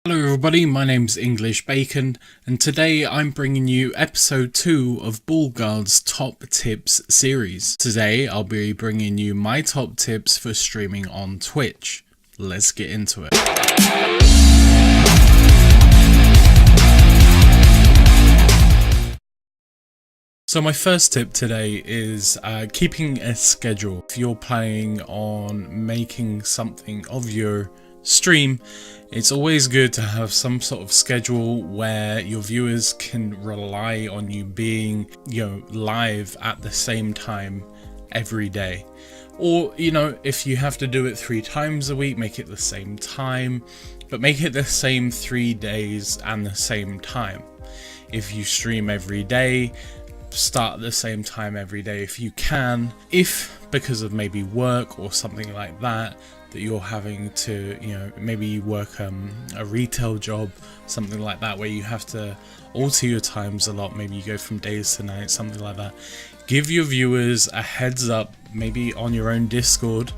Hello everybody, my name's EnglishBacon, and today I'm bringing you episode 2 of BullGuard's Top Tips series. Today I'll be bringing you my top tips for streaming on Twitch. Let's get into it. So my first tip today is keeping a schedule. If you're planning on making something of your stream, it's always good to have some sort of schedule where your viewers can rely on you being, live at the same time every day. Or, if you have to do it 3 times a week, make it the same time, but make it the same 3 days and the same time. If you stream every day, start at the same time every day if you can. If because of maybe work or something like that you're having to, maybe you work a retail job, something like that, where you have to alter your times a lot, maybe you go from days to nights, something like that, give your viewers a heads up, maybe on your own Discord,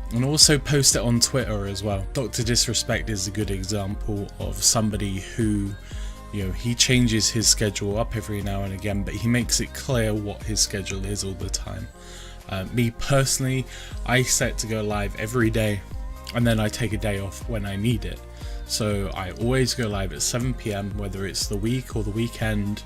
and also post it on Twitter as well. Dr. Disrespect is a good example of somebody who, he changes his schedule up every now and again, but he makes it clear what his schedule is all the time. Me personally, I set to go live every day, and then I take a day off when I need it. So I always go live at 7 PM, whether it's the week or the weekend.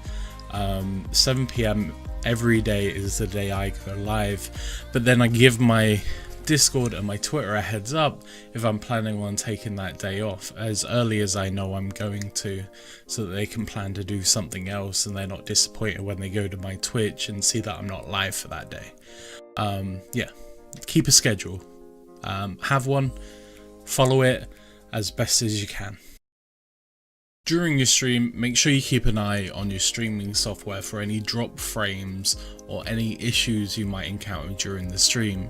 7 PM every day is the day I go live, but then I give my Discord and my Twitter a heads up if I'm planning on taking that day off as early as I know I'm going to, so that they can plan to do something else and they're not disappointed when they go to my Twitch and see that I'm not live for that day. Keep a schedule, have one, follow it as best as you can. During your stream, make sure you keep an eye on your streaming software for any drop frames or any issues you might encounter during the stream.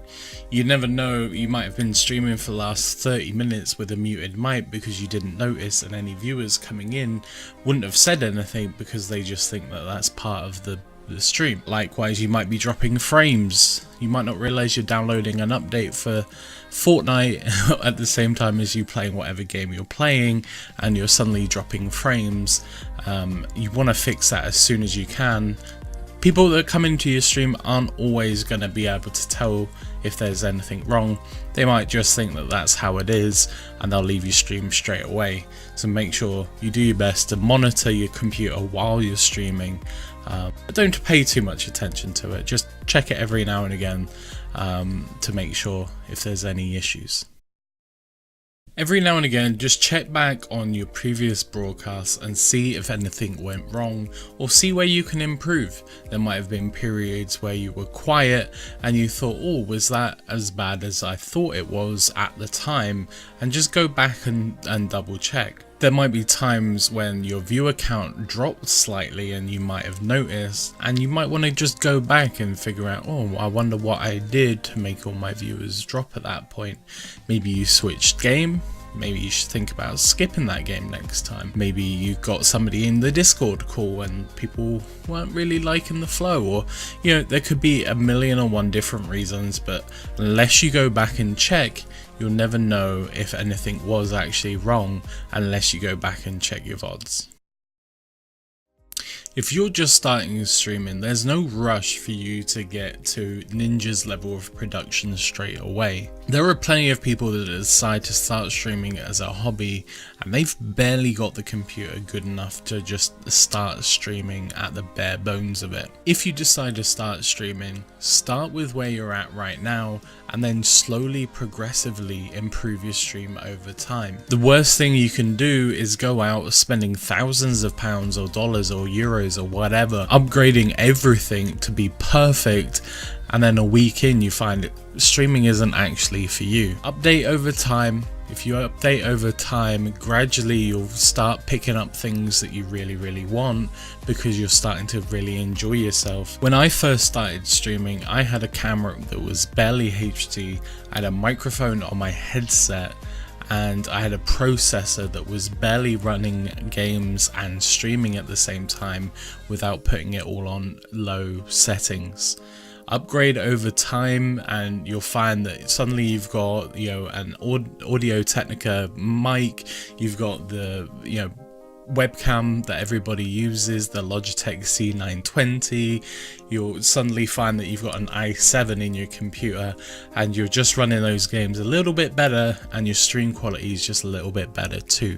You never know, you might have been streaming for the last 30 minutes with a muted mic because you didn't notice, and any viewers coming in wouldn't have said anything because they just think that that's part of the stream. Likewise, you might be dropping frames. You might not realize you're downloading an update for Fortnite at the same time as you playing whatever game you're playing, and you're suddenly dropping frames. You want to fix that as soon as you can. People that come into your stream aren't always going to be able to tell if there's anything wrong. They might just think that that's how it is, and they'll leave your stream straight away. So make sure you do your best to monitor your computer while you're streaming, but don't pay too much attention to it. Just check it every now and again to make sure if there's any issues. Every now and again, just check back on your previous broadcasts and see if anything went wrong, or see where you can improve. There might have been periods where you were quiet and you thought, oh, was that as bad as I thought it was at the time? And just go back and double check. There might be times when your viewer count dropped slightly and you might have noticed, and you might want to just go back and figure out, oh, I wonder what I did to make all my viewers drop at that point. Maybe you switched game. Maybe you should think about skipping that game next time. Maybe you got somebody in the Discord call and people weren't really liking the flow, or there could be 1,000,001 different reasons, but unless you go back and check, you'll never know if anything was actually wrong unless you go back and check your VODs. If you're just starting streaming, there's no rush for you to get to Ninja's level of production straight away. There are plenty of people that decide to start streaming as a hobby, and they've barely got the computer good enough to just start streaming at the bare bones of it. If you decide to start streaming, start with where you're at right now, and then slowly, progressively improve your stream over time. The worst thing you can do is go out spending thousands of pounds or dollars or euros or whatever, upgrading everything to be perfect, and then a week in you find streaming isn't actually for you. Update over time. If you update over time, gradually you'll start picking up things that you really want, because you're starting to really enjoy yourself. When I first started streaming, I had a camera that was barely HD, I had a microphone on my headset, and I had a processor that was barely running games and streaming at the same time without putting it all on low settings. Upgrade over time and you'll find that suddenly you've got, an Audio Technica mic, you've got the, webcam that everybody uses, the Logitech C920. You'll suddenly find that you've got an i7 in your computer and you're just running those games a little bit better, and your stream quality is just a little bit better too.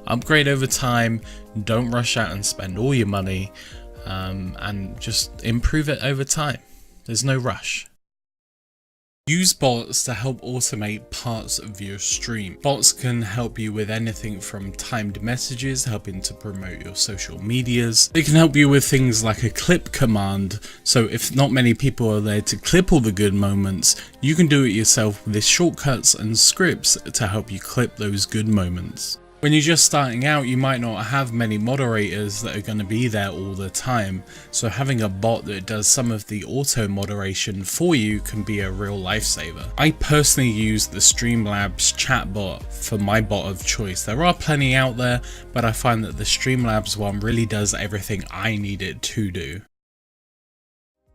Upgrade over time, don't rush out and spend all your money, and just improve it over time. There's no rush. Use bots to help automate parts of your stream. Bots can help you with anything from timed messages, helping to promote your social medias. They can help you with things like a clip command. So if not many people are there to clip all the good moments, you can do it yourself with shortcuts and scripts to help you clip those good moments. When you're just starting out, you might not have many moderators that are going to be there all the time, so having a bot that does some of the auto moderation for you can be a real lifesaver. I personally use the Streamlabs chatbot for my bot of choice. There are plenty out there, but I find that the Streamlabs one really does everything I need it to do.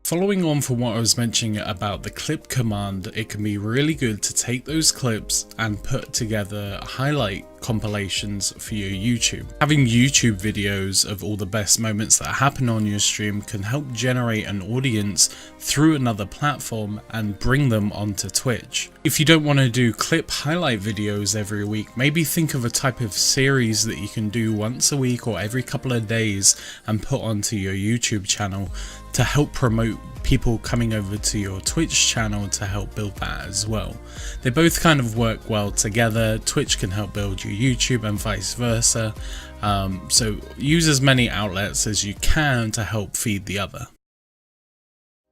Following on from what I was mentioning about the clip command, it can be really good to take those clips and put together highlight compilations for your YouTube. Having YouTube videos of all the best moments that happen on your stream can help generate an audience through another platform and bring them onto Twitch. If you don't want to do clip highlight videos every week, maybe think of a type of series that you can do once a week or every couple of days and put onto your YouTube channel to help promote people coming over to your Twitch channel to help build that as well. They both kind of work well together. Twitch can help build your YouTube and vice versa. So use as many outlets as you can to help feed the other.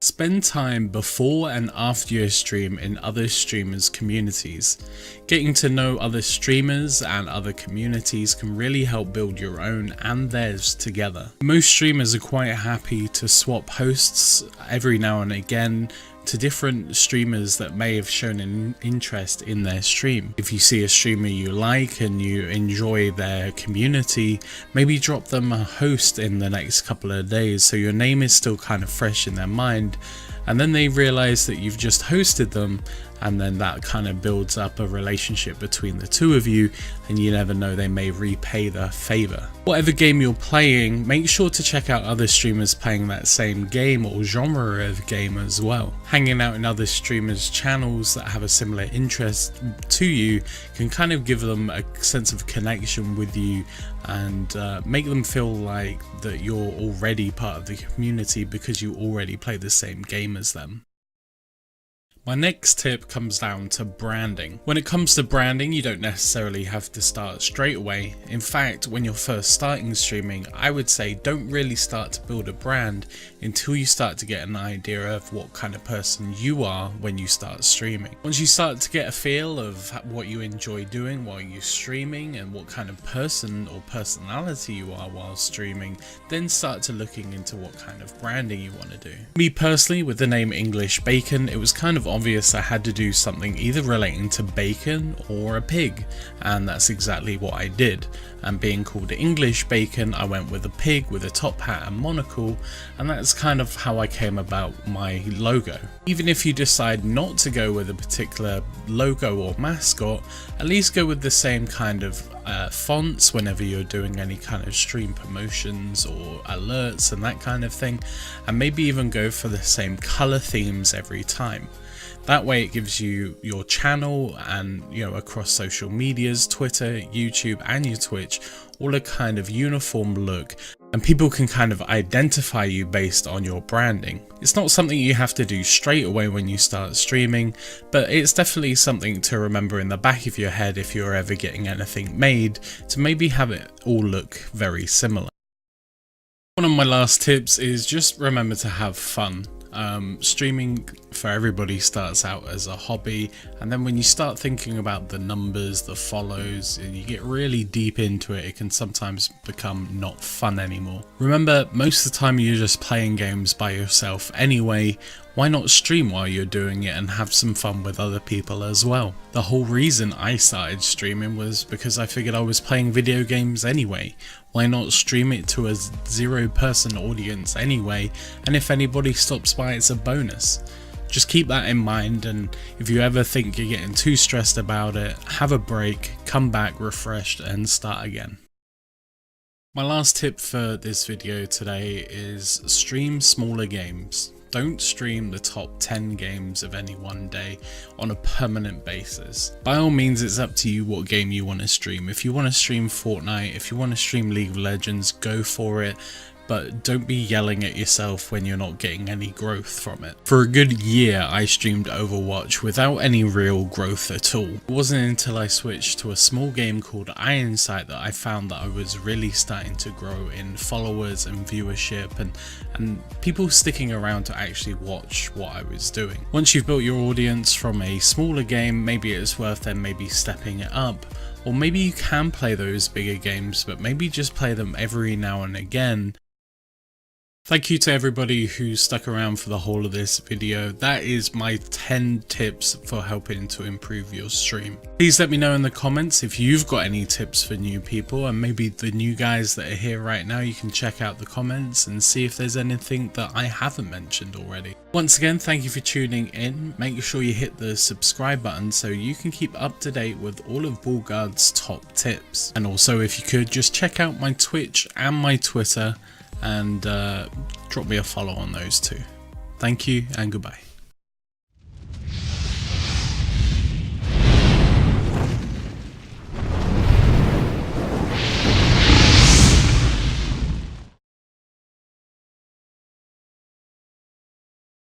Spend time before and after your stream in other streamers' communities. Getting to know other streamers and other communities can really help build your own and theirs together. Most streamers are quite happy to swap hosts every now and again to different streamers that may have shown an interest in their stream. If you see a streamer you like and you enjoy their community, maybe drop them a host in the next couple of days so your name is still kind of fresh in their mind, and then they realize that you've just hosted them, and then that kind of builds up a relationship between the two of you, and you never know, they may repay the favor. Whatever game you're playing, make sure to check out other streamers playing that same game or genre of game as well. Hanging out in other streamers' channels that have a similar interest to you can kind of give them a sense of connection with you and make them feel like that you're already part of the community because you already play the same game as them. My next tip comes down to branding. When it comes to branding, you don't necessarily have to start straight away. In fact, when you're first starting streaming, I would say don't really start to build a brand until you start to get an idea of what kind of person you are when you start streaming. Once you start to get a feel of what you enjoy doing while you're streaming and what kind of person or personality you are while streaming, then start to looking into what kind of branding you want to do. Me personally, with the name EnglishBacon, it was kind of obvious I had to do something either relating to bacon or a pig, and that's exactly what I did. And being called EnglishBacon, I went with a pig with a top hat and monocle, and that's kind of how I came about my logo. Even if you decide not to go with a particular logo or mascot, at least go with the same kind of fonts whenever you're doing any kind of stream promotions or alerts and that kind of thing, and maybe even go for the same color themes every time. That way it gives you your channel and, across social medias, Twitter, YouTube and your Twitch, all a kind of uniform look, and people can kind of identify you based on your branding. It's not something you have to do straight away when you start streaming, but it's definitely something to remember in the back of your head if you're ever getting anything made, to maybe have it all look very similar. One of my last tips is just remember to have fun. Streaming for everybody starts out as a hobby, and then when you start thinking about the numbers, the follows, and you get really deep into it, it can sometimes become not fun anymore. Remember, most of the time you're just playing games by yourself anyway. Why not stream while you're doing it and have some fun with other people as well? The whole reason I started streaming was because I figured I was playing video games anyway. Why not stream it to a 0-person audience anyway, and if anybody stops that's why it's a bonus. Just keep that in mind, and if you ever think you're getting too stressed about it, have a break, come back refreshed and start again. My last tip for this video today is stream smaller games. Don't stream the top 10 games of any one day on a permanent basis. By all means, it's up to you what game you want to stream. If you want to stream Fortnite, if you want to stream League of Legends, go for it. But don't be yelling at yourself when you're not getting any growth from it. For a good year, I streamed Overwatch without any real growth at all. It wasn't until I switched to a small game called Iron Sight that I found that I was really starting to grow in followers and viewership and people sticking around to actually watch what I was doing. Once you've built your audience from a smaller game, maybe it's worth then maybe stepping it up. Or maybe you can play those bigger games, but maybe just play them every now and again. Thank you to everybody who stuck around for the whole of this video. That is my 10 tips for helping to improve your stream. Please let me know in the comments if you've got any tips for new people, and maybe the new guys that are here right now, you can check out the comments and see if there's anything that I haven't mentioned already. Once again, thank you for tuning in. Make sure you hit the subscribe button so you can keep up to date with all of BullGuard's top tips. And also, if you could, just check out my Twitch and my Twitter and drop me a follow on those too. Thank you and goodbye.